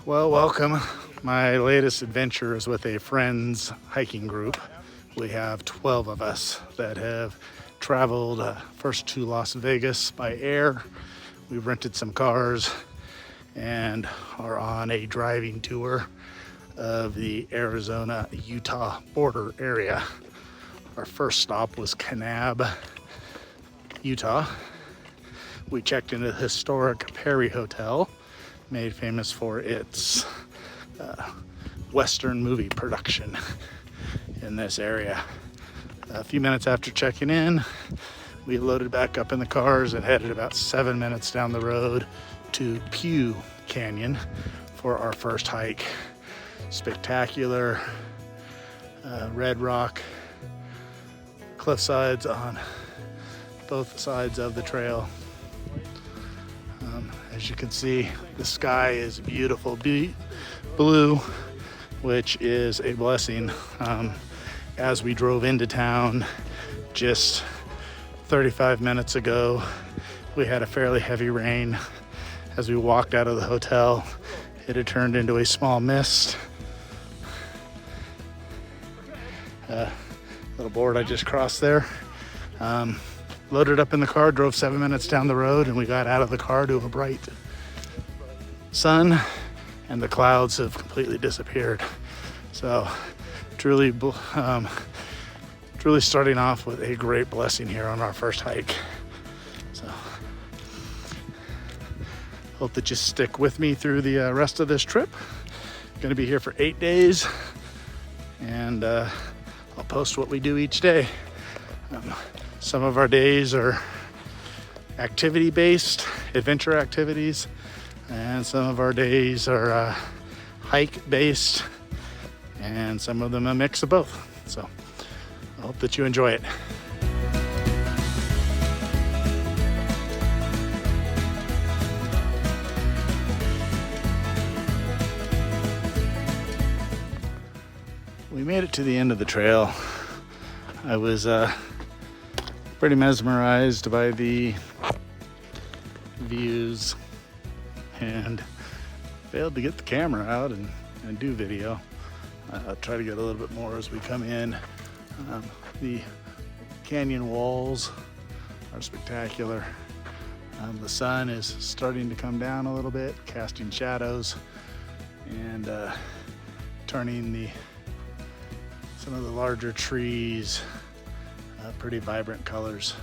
Well, welcome. My latest adventure is with a friend's hiking group. We have 12 of us that have traveled first to Las Vegas by air. We've rented some cars and are on a driving tour of the Arizona-Utah border area. Our first stop was Kanab, Utah. We checked into the historic Perry Hotel, made famous for its Western movie production in this area. A few minutes after checking in, we loaded back up in the cars and headed about 7 minutes down the road to Pew Canyon for our first hike. Spectacular red rock cliff sides on both sides of the trail. As you can see, the sky is beautiful blue, which is a blessing. As we drove into town just 35 minutes ago, we had a fairly heavy rain. As we walked out of the hotel, it had turned into a small mist. Little board I just crossed there. Loaded up in the car, drove 7 minutes down the road, and we got out of the car to a bright sun, and the clouds have completely disappeared. So truly starting off with a great blessing here on our first hike. So hope that you stick with me through the rest of this trip. Going to be here for 8 days, and I'll post what we do each day. Some of our days are activity-based, adventure activities, and some of our days are hike-based, and some of them a mix of both. So I hope that you enjoy it. We made it to the end of the trail. I was pretty mesmerized by the views and failed to get the camera out and do video. I'll try to get a little bit more as we come in. The canyon walls are spectacular. The sun is starting to come down a little bit, casting shadows and turning some of the larger trees pretty vibrant colors.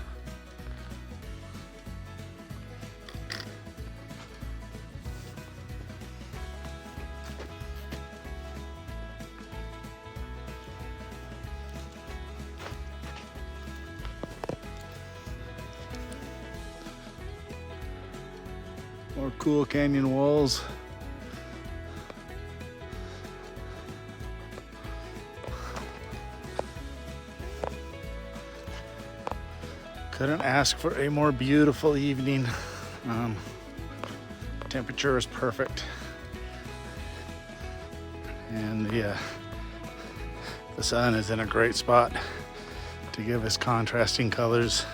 More cool canyon walls. Couldn't ask for a more beautiful evening. Temperature is perfect, and the sun is in a great spot to give us contrasting colors.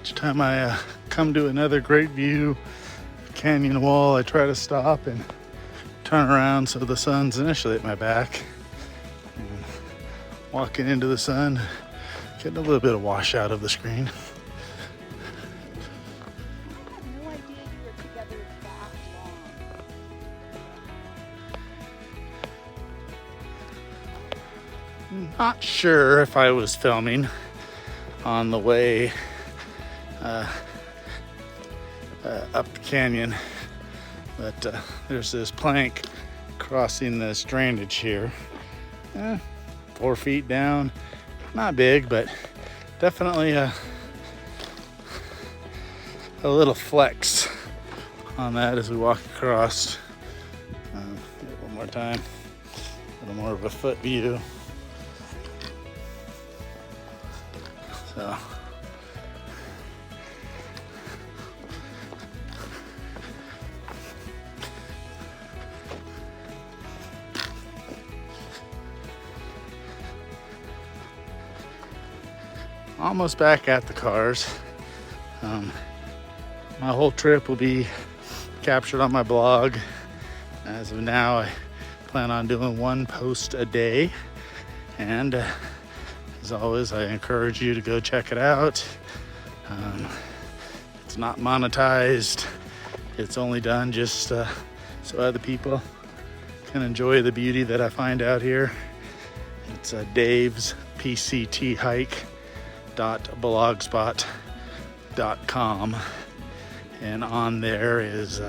Each time I come to another great view, canyon wall, I try to stop and turn around so the sun's initially at my back. And walking into the sun, getting a little bit of wash out of the screen. No idea you were together that long. Not sure if I was filming on the way up the canyon, but there's this plank crossing this drainage here. 4 feet down, not big, but definitely a little flex on that as we walk across. One more time, a little more of a foot view. So almost back at the cars. My whole trip will be captured on my blog. As of now, I plan on doing 1 post a day. And as always, I encourage you to go check it out. It's not monetized. It's only done just so other people can enjoy the beauty that I find out here. It's Dave's PCT hike.blogspot.com, and on there is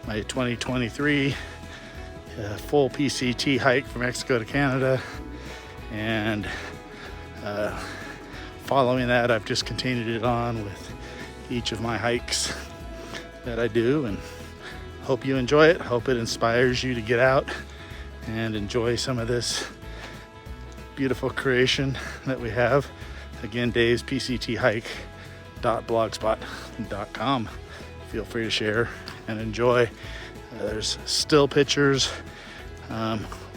my 2023 full PCT hike from Mexico to Canada. And following that, I've just continued it on with each of my hikes that I do, and hope you enjoy it. Hope it inspires you to get out and enjoy some of this beautiful creation that we have. Again, Dave's PCT hike.blogspot.com. Feel free to share and enjoy. There's still pictures,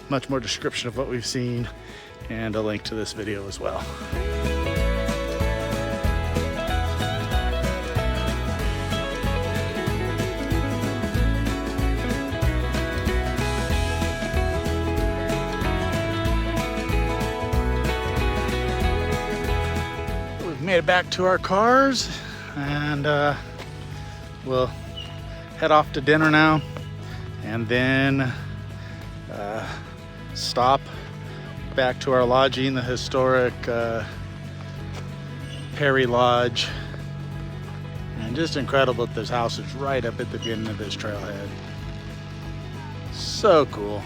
much more description of what we've seen, and a link to this video as well. We've made it back to our cars, and we'll head off to dinner now, and then stop back to our lodging, the historic Perry Lodge. And just incredible that this house is right up at the beginning of this trailhead. So cool.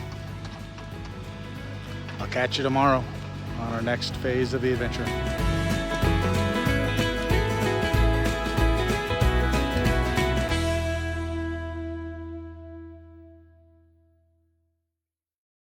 I'll catch you tomorrow on our next phase of the adventure.